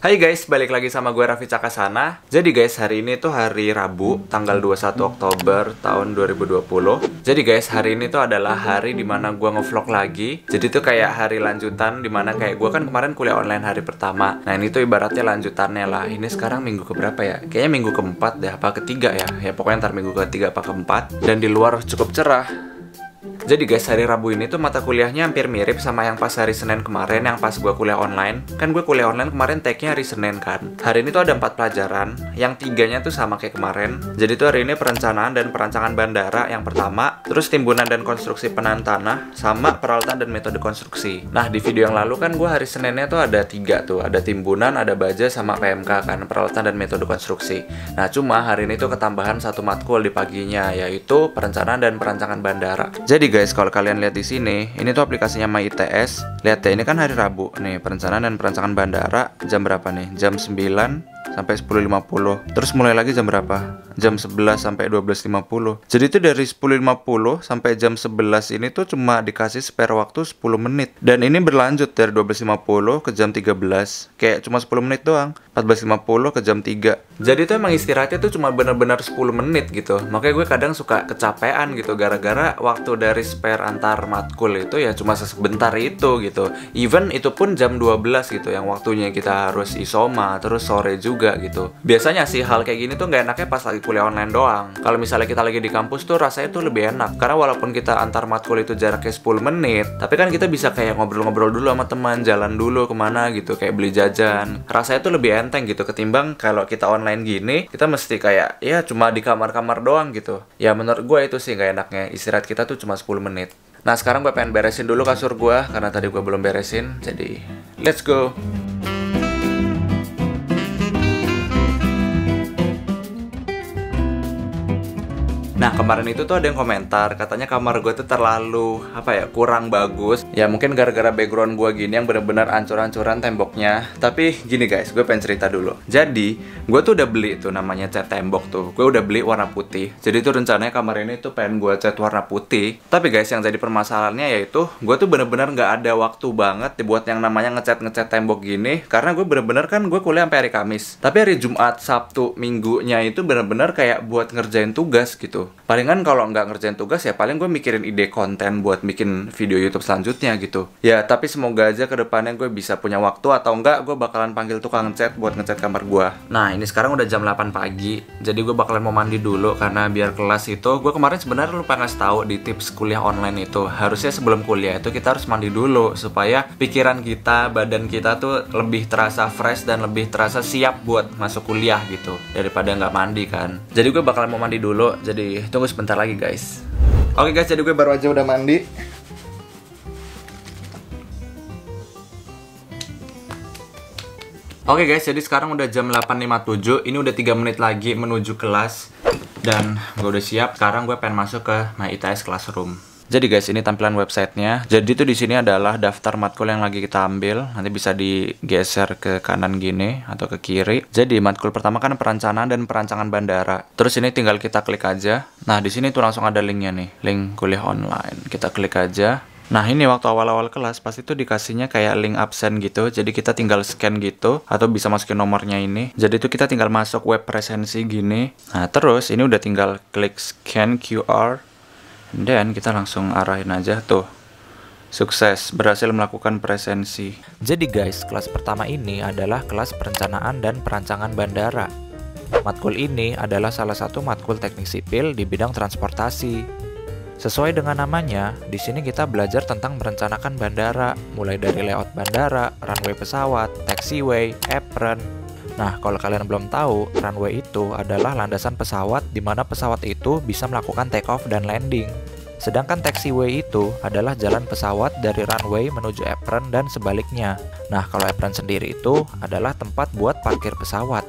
Hai guys, balik lagi sama gue Raffi Cakasana. Jadi guys, hari ini tuh hari Rabu, tanggal 21 Oktober tahun 2020. Jadi guys, hari ini tuh adalah hari dimana gue ngevlog lagi. Jadi tuh kayak hari lanjutan, dimana kayak gue kan kemarin kuliah online hari pertama. Nah ini tuh ibaratnya lanjutannya lah. Ini sekarang minggu keberapa ya? Kayaknya minggu keempat deh, apa ketiga ya? Ya pokoknya ntar minggu ketiga apa keempat. Dan di luar cukup cerah. Jadi guys, hari Rabu ini tuh mata kuliahnya hampir mirip sama yang pas hari Senin kemarin, yang pas gue kuliah online. Kan gue kuliah online kemarin tag-nya hari Senin kan. Hari ini tuh ada 4 pelajaran, yang 3-nya tuh sama kayak kemarin. Jadi tuh hari ini perencanaan dan perancangan bandara yang pertama, terus timbunan dan konstruksi penahan tanah, sama peralatan dan metode konstruksi. Nah di video yang lalu kan gue hari Seninnya tuh ada 3 tuh, ada timbunan, ada baja, sama PMK kan, peralatan dan metode konstruksi. Nah cuma hari ini tuh ketambahan satu matkul di paginya, yaitu perencanaan dan perancangan bandara. Jadi guys, kalau kalian lihat di sini, ini tuh aplikasinya MyITS. Lihat deh, ini kan hari Rabu nih, perencanaan dan perancangan bandara jam berapa nih? Jam 9 sampai 10.50. Terus mulai lagi jam berapa? Jam 11 sampai 12.50. Jadi itu dari 10.50 sampai jam 11 ini tuh cuma dikasih spare waktu 10 menit. Dan ini berlanjut dari 12.50 ke jam 13. Kayak cuma 10 menit doang. 14.50 ke jam 3. Jadi itu emang istirahatnya tuh cuma bener-bener 10 menit gitu. Makanya gue kadang suka kecapean gitu, gara-gara waktu dari spare antar matkul itu ya cuma sebentar itu gitu. Even itu pun jam 12 gitu, yang waktunya kita harus isoma, terus sore juga gitu. Biasanya sih hal kayak gini tuh nggak enaknya pas lagi kuliah online doang. Kalau misalnya kita lagi di kampus tuh rasanya tuh lebih enak, karena walaupun kita antar matkul itu jaraknya 10 menit, tapi kan kita bisa kayak ngobrol-ngobrol dulu sama teman, jalan dulu kemana gitu, kayak beli jajan. Rasanya tuh lebih enteng gitu ketimbang kalau kita online gini, kita mesti kayak ya cuma di kamar-kamar doang gitu. Ya menurut gue itu sih nggak enaknya, istirahat kita tuh cuma 10 menit. Nah sekarang gue pengen beresin dulu kasur gue, karena tadi gue belum beresin. Jadi let's go. Nah kemarin itu tuh ada yang komentar, katanya kamar gue tuh terlalu kurang bagus. Ya mungkin gara-gara background gue gini yang bener-bener ancur-ancuran temboknya. Tapi gini guys, gue pengen cerita dulu. Jadi gue tuh udah beli tuh namanya cat tembok tuh. Gue udah beli warna putih. Jadi tuh rencananya kamar ini tuh pengen gue cat warna putih. Tapi guys, yang jadi permasalahannya yaitu gue tuh bener-bener gak ada waktu banget dibuat yang namanya ngecat tembok gini. Karena gue bener-bener kan gue kuliah sampai hari Kamis. Tapi hari Jumat, Sabtu, Minggunya itu bener-bener kayak buat ngerjain tugas gitu. Palingan kalau nggak ngerjain tugas ya paling gue mikirin ide konten buat bikin video YouTube selanjutnya gitu. Ya tapi semoga aja kedepannya gue bisa punya waktu, atau enggak gue bakalan panggil tukang cat buat ngecat kamar gue. Nah ini sekarang udah jam 8 pagi, jadi gue bakalan mau mandi dulu karena biar kelas itu, gue kemarin sebenarnya lupa ngasih tahu di tips kuliah online itu, harusnya sebelum kuliah itu kita harus mandi dulu supaya pikiran kita, badan kita tuh lebih terasa fresh dan lebih terasa siap buat masuk kuliah gitu, daripada nggak mandi kan. Jadi gue bakalan mau mandi dulu, jadi tunggu sebentar lagi guys. Oke guys, jadi gue baru aja udah mandi. Oke guys, jadi sekarang udah jam 8.57. Ini udah 3 menit lagi menuju kelas. Dan gue udah siap. Sekarang gue pengen masuk ke MyITS Classroom. Jadi guys, ini tampilan websitenya. Jadi tuh di sini adalah daftar matkul yang lagi kita ambil. Nanti bisa digeser ke kanan gini atau ke kiri. Jadi matkul pertama kan perencanaan dan perancangan bandara. Terus ini tinggal kita klik aja. Nah di sini tuh langsung ada linknya nih, link kuliah online. Kita klik aja. Nah ini waktu awal-awal kelas pasti tuh dikasihnya kayak link absen gitu. Jadi kita tinggal scan gitu, atau bisa masukin nomornya ini. Jadi tuh kita tinggal masuk web presensi gini. Nah terus ini udah tinggal klik scan QR. Dan kita langsung arahin aja tuh. Sukses, berhasil melakukan presensi. Jadi guys, kelas pertama ini adalah kelas perencanaan dan perancangan bandara. Matkul ini adalah salah satu matkul teknik sipil di bidang transportasi. Sesuai dengan namanya, di sini kita belajar tentang merencanakan bandara, mulai dari layout bandara, runway pesawat, taxiway, apron. Nah, kalau kalian belum tahu, runway itu adalah landasan pesawat di mana pesawat itu bisa melakukan take off dan landing. Sedangkan taxiway itu adalah jalan pesawat dari runway menuju apron dan sebaliknya. Nah, kalau apron sendiri itu adalah tempat buat parkir pesawat.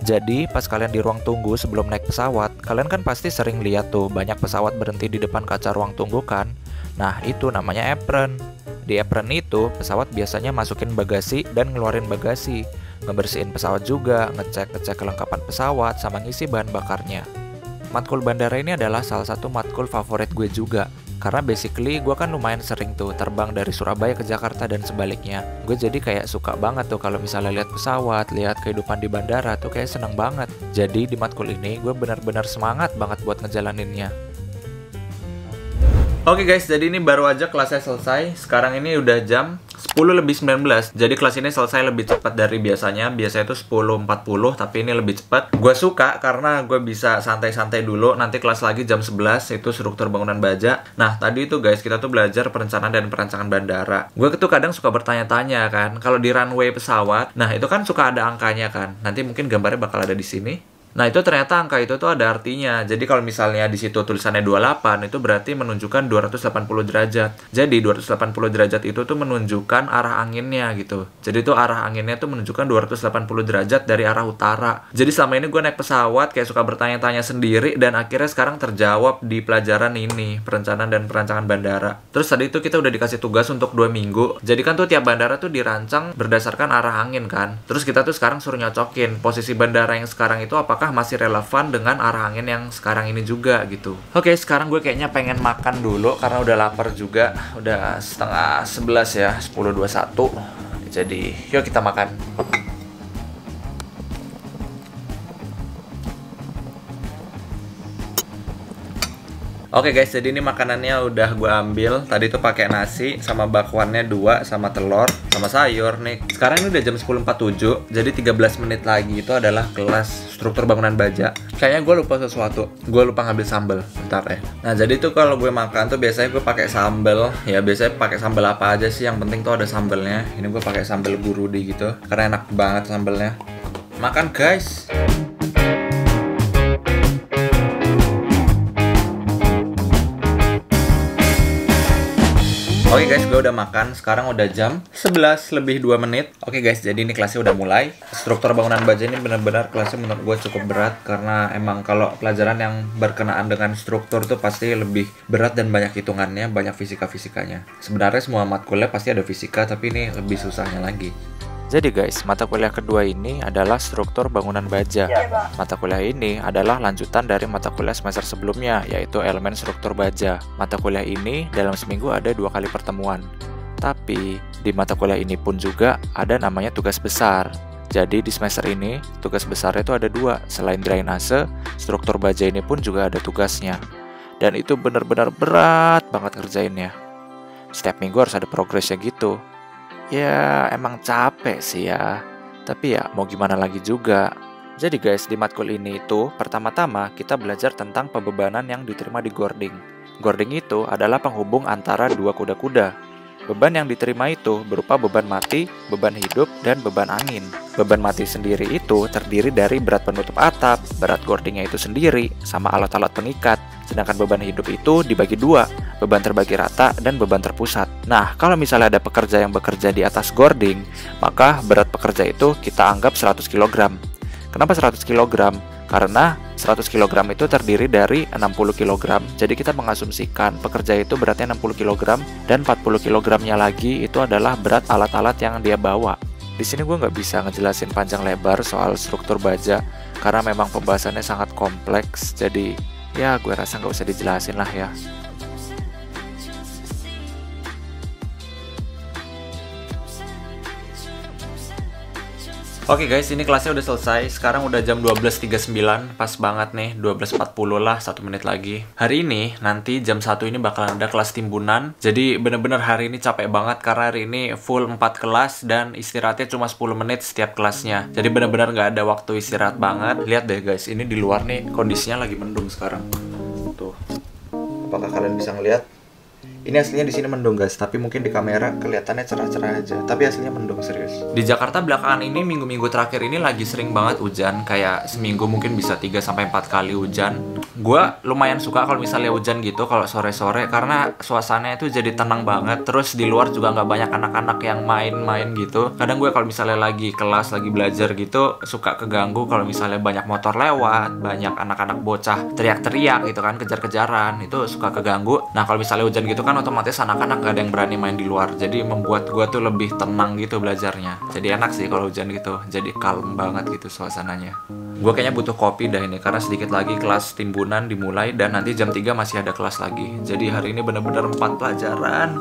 Jadi, pas kalian di ruang tunggu sebelum naik pesawat, kalian kan pasti sering lihat tuh banyak pesawat berhenti di depan kaca ruang tunggu kan? Nah, itu namanya apron. Di apron itu, pesawat biasanya masukin bagasi dan ngeluarin bagasi. Ngebersihin pesawat juga, ngecek kelengkapan pesawat, sama ngisi bahan bakarnya. Matkul bandara ini adalah salah satu matkul favorit gue juga. Karena basically gue kan lumayan sering tuh terbang dari Surabaya ke Jakarta dan sebaliknya. Gue jadi kayak suka banget tuh kalau misalnya lihat pesawat, lihat kehidupan di bandara tuh kayak seneng banget. Jadi di matkul ini gue benar-benar semangat banget buat ngejalaninnya. Oke guys, jadi ini baru aja kelasnya selesai. Sekarang ini udah jam 10:19. Jadi kelas ini selesai lebih cepat dari biasanya. Biasanya itu 10:40, tapi ini lebih cepat. Gue suka karena gue bisa santai-santai dulu. Nanti kelas lagi jam 11, itu struktur bangunan baja. Nah, tadi itu guys, kita tuh belajar perencanaan dan perancangan bandara. Gue tuh kadang suka bertanya-tanya kan, kalau di runway pesawat, nah itu kan suka ada angkanya kan. Nanti mungkin gambarnya bakal ada di sini. Nah, itu ternyata angka itu tuh ada artinya. Jadi kalau misalnya di situ tulisannya 28, itu berarti menunjukkan 280 derajat. Jadi 280 derajat itu tuh menunjukkan arah anginnya gitu. Jadi tuh arah anginnya tuh menunjukkan 280 derajat dari arah utara. Jadi selama ini gue naik pesawat kayak suka bertanya-tanya sendiri, dan akhirnya sekarang terjawab di pelajaran ini, perencanaan dan perancangan bandara. Terus tadi itu kita udah dikasih tugas untuk 2 minggu. Jadi kan tuh tiap bandara tuh dirancang berdasarkan arah angin kan. Terus kita tuh sekarang suruh nyocokin posisi bandara yang sekarang itu apakah masih relevan dengan arah angin yang sekarang ini juga gitu. Oke, sekarang gue kayaknya pengen makan dulu karena udah lapar juga. Udah setengah 11 ya, 10:21. Jadi yuk kita makan. Oke guys, jadi ini makanannya udah gue ambil. Tadi tuh pakai nasi sama bakwannya 2 sama telur sama sayur nih. Sekarang ini udah jam 10:47. Jadi 13 menit lagi itu adalah kelas struktur bangunan baja. Kayaknya gue lupa sesuatu. Gue lupa ngambil sambal. Bentar ya. Nah, jadi tuh kalau gue makan tuh biasanya gue pakai sambal. Ya biasanya pakai sambal apa aja sih, yang penting tuh ada sambalnya. Ini gue pakai sambal gurudi gitu karena enak banget sambalnya. Makan guys. Oke guys, gue udah makan. Sekarang udah jam 11 lebih 2 menit. Oke guys, jadi ini kelasnya udah mulai. Struktur bangunan baja ini benar-benar kelasnya menurut gue cukup berat. Karena emang kalau pelajaran yang berkenaan dengan struktur tuh pasti lebih berat dan banyak hitungannya, banyak fisika-fisikanya. Sebenarnya semua matkulnya pasti ada fisika, tapi ini lebih susahnya lagi. Jadi guys, mata kuliah kedua ini adalah struktur bangunan baja. Mata kuliah ini adalah lanjutan dari mata kuliah semester sebelumnya, yaitu elemen struktur baja. Mata kuliah ini dalam seminggu ada 2 kali pertemuan. Tapi, di mata kuliah ini pun juga ada namanya tugas besar. Jadi di semester ini, tugas besarnya itu ada 2. Selain drainase, struktur baja ini pun juga ada tugasnya. Dan itu benar-benar berat banget ngerjainnya. Setiap minggu harus ada progresnya gitu. Ya emang capek sih ya, tapi ya mau gimana lagi juga. Jadi guys, di matkul ini itu pertama-tama kita belajar tentang pembebanan yang diterima di gording. Gording itu adalah penghubung antara 2 kuda-kuda. Beban yang diterima itu berupa beban mati, beban hidup, dan beban angin. Beban mati sendiri itu terdiri dari berat penutup atap, berat gordingnya itu sendiri, sama alat-alat pengikat. Sedangkan beban hidup itu dibagi 2, beban terbagi rata dan beban terpusat. Nah, kalau misalnya ada pekerja yang bekerja di atas gording, maka berat pekerja itu kita anggap 100 kg. Kenapa 100 kg? Karena 100 kg itu terdiri dari 60 kg. Jadi kita mengasumsikan pekerja itu beratnya 60 kg dan 40 kg-nya lagi itu adalah berat alat-alat yang dia bawa. Di sini gue nggak bisa ngejelasin panjang lebar soal struktur baja karena memang pembahasannya sangat kompleks. Jadi ya gue rasa nggak usah dijelasin lah ya. Oke guys, ini kelasnya udah selesai. Sekarang udah jam 12.39. Pas banget nih, 12.40 lah, 1 menit lagi. Hari ini, nanti jam 1 ini bakalan ada kelas timbunan. Jadi bener-bener hari ini capek banget karena hari ini full 4 kelas dan istirahatnya cuma 10 menit setiap kelasnya. Jadi bener-bener nggak ada waktu istirahat banget. Lihat deh guys, ini di luar nih kondisinya lagi mendung sekarang. Tuh, apakah kalian bisa ngeliat? Ini aslinya di sini mendung guys, tapi mungkin di kamera kelihatannya cerah-cerah aja. Tapi aslinya mendung serius. Di Jakarta belakangan ini, minggu-minggu terakhir ini lagi sering banget hujan. Kayak seminggu mungkin bisa 3-4 kali hujan. Gua lumayan suka kalau misalnya hujan gitu, kalau sore-sore. Karena suasananya itu jadi tenang banget. Terus di luar juga nggak banyak anak-anak yang main-main gitu. Kadang gue kalau misalnya lagi kelas, lagi belajar gitu, suka keganggu kalau misalnya banyak motor lewat, banyak anak-anak bocah teriak-teriak gitu kan, kejar-kejaran. Itu suka keganggu. Nah kalau misalnya hujan gitu kan kan otomatis anak-anak gak ada yang berani main di luar. Jadi membuat gue tuh lebih tenang gitu belajarnya. Jadi enak sih kalau hujan gitu. Jadi kalem banget gitu suasananya. Gue kayaknya butuh kopi dah ini, karena sedikit lagi kelas timbunan dimulai dan nanti jam 3 masih ada kelas lagi. Jadi hari ini bener-bener 4 pelajaran.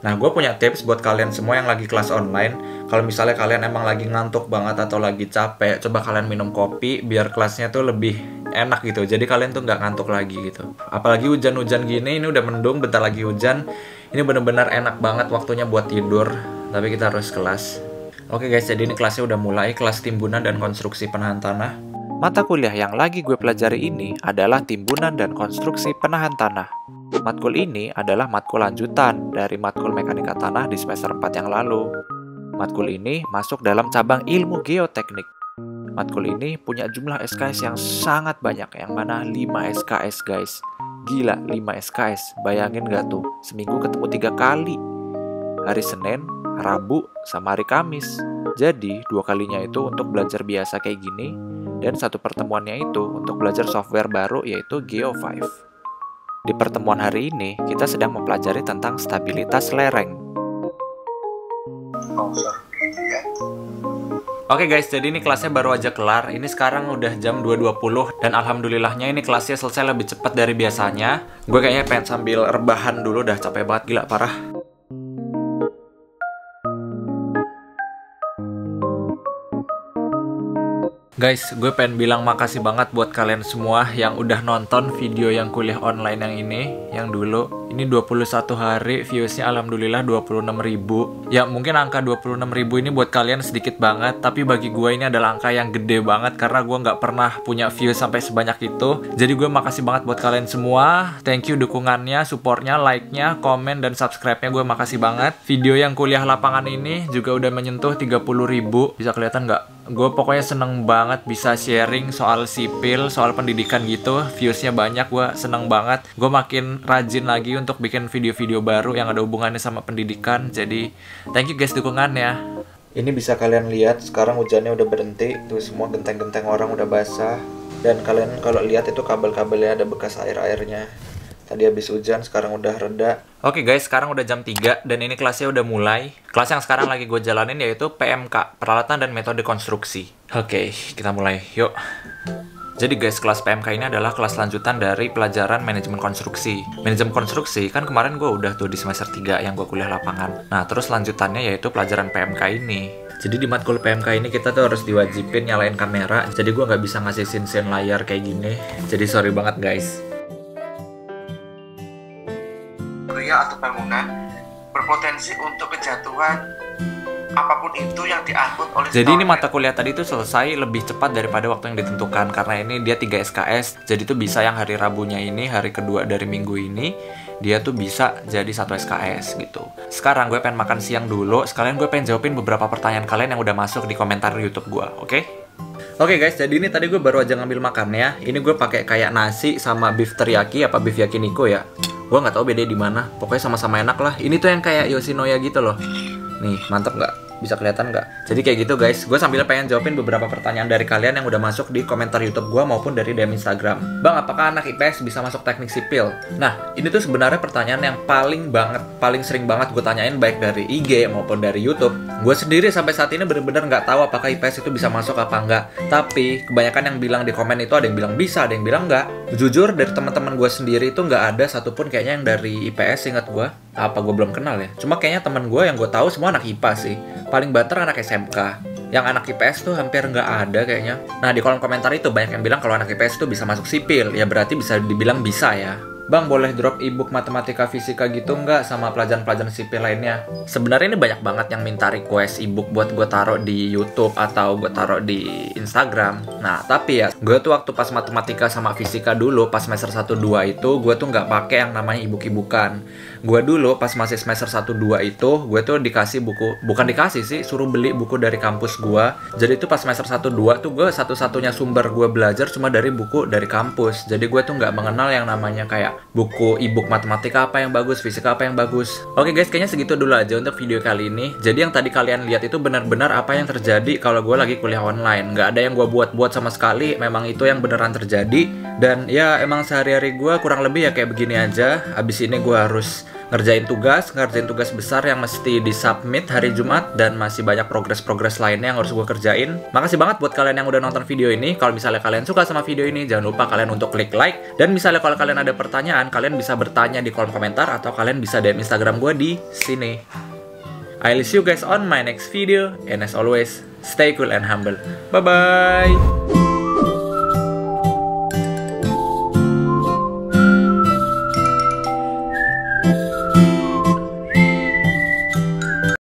Nah, gue punya tips buat kalian semua yang lagi kelas online. Kalau misalnya kalian emang lagi ngantuk banget atau lagi capek, coba kalian minum kopi biar kelasnya tuh lebih enak gitu. Jadi kalian tuh nggak ngantuk lagi gitu. Apalagi hujan-hujan gini, ini udah mendung, bentar lagi hujan. Ini bener-bener enak banget waktunya buat tidur. Tapi kita harus kelas. Oke guys, jadi ini kelasnya udah mulai. Kelas timbunan dan konstruksi penahan tanah. Mata kuliah yang lagi gue pelajari ini adalah timbunan dan konstruksi penahan tanah. Matkul ini adalah matkul lanjutan dari matkul mekanika tanah di semester 4 yang lalu. Matkul ini masuk dalam cabang ilmu geoteknik. Matkul ini punya jumlah SKS yang sangat banyak, yang mana 5 SKS guys. Gila, 5 SKS, bayangin gak tuh, seminggu ketemu 3 kali. Hari Senin, Rabu, sama hari Kamis. Jadi 2 kalinya itu untuk belajar biasa kayak gini, dan 1 pertemuannya itu untuk belajar software baru yaitu Geo5. Di pertemuan hari ini, kita sedang mempelajari tentang stabilitas lereng. Oke guys, jadi ini kelasnya baru aja kelar. Ini sekarang udah jam 2.20 dan alhamdulillahnya ini kelasnya selesai lebih cepat dari biasanya. Gue kayaknya pengen sambil rebahan dulu, dah capek banget, gila parah. Guys, gue pengen bilang makasih banget buat kalian semua yang udah nonton video yang kuliah online yang ini, yang dulu. Ini 21 hari, viewsnya alhamdulillah 26.000. Ya mungkin angka 26.000 ini buat kalian sedikit banget, tapi bagi gue ini adalah angka yang gede banget karena gue nggak pernah punya views sampai sebanyak itu. Jadi gue makasih banget buat kalian semua. Thank you dukungannya, supportnya, like-nya, komen, dan subscribe-nya gue makasih banget. Video yang kuliah lapangan ini juga udah menyentuh 30.000. Bisa kelihatan nggak? Gue pokoknya seneng banget bisa sharing soal sipil, soal pendidikan gitu. Viewsnya banyak, gue seneng banget. Gue makin rajin lagi untuk bikin video-video baru yang ada hubungannya sama pendidikan. Jadi thank you guys dukungannya. Ini bisa kalian lihat, sekarang hujannya udah berhenti. Tuh semua genteng-genteng orang udah basah. Dan kalian kalau lihat itu kabel-kabelnya ada bekas air-airnya. Tadi habis hujan, sekarang udah reda. Oke guys, sekarang udah jam 3 dan ini kelasnya udah mulai. Kelas yang sekarang lagi gue jalanin yaitu PMK, Peralatan dan Metode Konstruksi. Oke, kita mulai, yuk. Jadi guys, kelas PMK ini adalah kelas lanjutan dari pelajaran manajemen konstruksi. Manajemen konstruksi kan kemarin gue udah tuh di semester 3 yang gue kuliah lapangan. Nah, terus lanjutannya yaitu pelajaran PMK ini. Jadi di matkul PMK ini kita tuh harus diwajibin nyalain kamera. Jadi gue nggak bisa ngasih scene layar kayak gini. Jadi sorry banget guys. Atau bangunan berpotensi untuk kejatuhan apapun itu yang diangkut oleh. Jadi ini mata kuliah tadi tuh selesai lebih cepat daripada waktu yang ditentukan karena ini dia 3 SKS. Jadi tuh bisa yang hari Rabunya ini, hari kedua dari minggu ini, dia tuh bisa jadi 1 SKS gitu. Sekarang gue pengen makan siang dulu, sekalian gue pengen jawabin beberapa pertanyaan kalian yang udah masuk di komentar YouTube gue, oke? Oke guys, jadi ini tadi gue baru aja ngambil makannya. Ini gue pakai kayak nasi sama beef teriyaki apa beef yakiniku ya. Gue nggak tahu bedanya di mana. Pokoknya sama-sama enak lah. Ini tuh yang kayak Yoshinoya gitu loh. Nih, mantep nggak? Bisa kelihatan nggak? Jadi kayak gitu guys. Gue sambil pengen jawabin beberapa pertanyaan dari kalian yang udah masuk di komentar YouTube gue maupun dari DM Instagram. Bang, apakah anak IPS bisa masuk teknik sipil? Nah, ini tuh sebenarnya pertanyaan yang paling sering banget gue tanyain baik dari IG maupun dari YouTube. Gue sendiri sampai saat ini bener-bener nggak tahu apakah IPS itu bisa masuk apa enggak. Tapi kebanyakan yang bilang di komen itu ada yang bilang bisa, ada yang bilang enggak. Jujur dari teman-teman gue sendiri itu nggak ada satupun kayaknya yang dari IPS, ingat gue. Apa gue belum kenal ya? Cuma kayaknya teman gue yang gue tahu semua anak IPA sih. Paling banter anak SMK. Yang anak IPS tuh hampir nggak ada kayaknya. Nah di kolom komentar itu banyak yang bilang kalau anak IPS tuh bisa masuk sipil. Ya berarti bisa dibilang bisa ya. Bang, boleh drop ebook matematika fisika gitu nggak sama pelajaran-pelajaran sipil lainnya? Sebenarnya ini banyak banget yang minta request ebook buat gue taruh di YouTube atau gue taruh di Instagram. Nah, tapi ya, gue tuh waktu pas matematika sama fisika dulu, pas semester 1-2 itu, gue tuh nggak pakai yang namanya ebook-ebookan. Gue dulu pas masih semester 1-2 itu, gue tuh dikasih buku, bukan dikasih sih, suruh beli buku dari kampus gue. Jadi tuh pas semester 1-2 tuh gue satu-satunya sumber gue belajar cuma dari buku dari kampus. Jadi gue tuh nggak mengenal yang namanya kayak buku e-book matematika apa yang bagus, fisika apa yang bagus. Oke guys, kayaknya segitu dulu aja untuk video kali ini. Jadi yang tadi kalian lihat itu benar-benar apa yang terjadi kalau gue lagi kuliah online. Nggak ada yang gue buat-buat sama sekali, memang itu yang beneran terjadi. Dan ya emang sehari-hari gue kurang lebih ya kayak begini aja. Abis ini gue harus ngerjain tugas besar yang mesti disubmit hari Jumat, dan masih banyak progres-progres lainnya yang harus gue kerjain. Makasih banget buat kalian yang udah nonton video ini. Kalau misalnya kalian suka sama video ini, jangan lupa kalian untuk klik like. Dan misalnya kalau kalian ada pertanyaan, kalian bisa bertanya di kolom komentar atau kalian bisa DM Instagram gue di sini. I'll see you guys on my next video, and as always, stay cool and humble. Bye bye.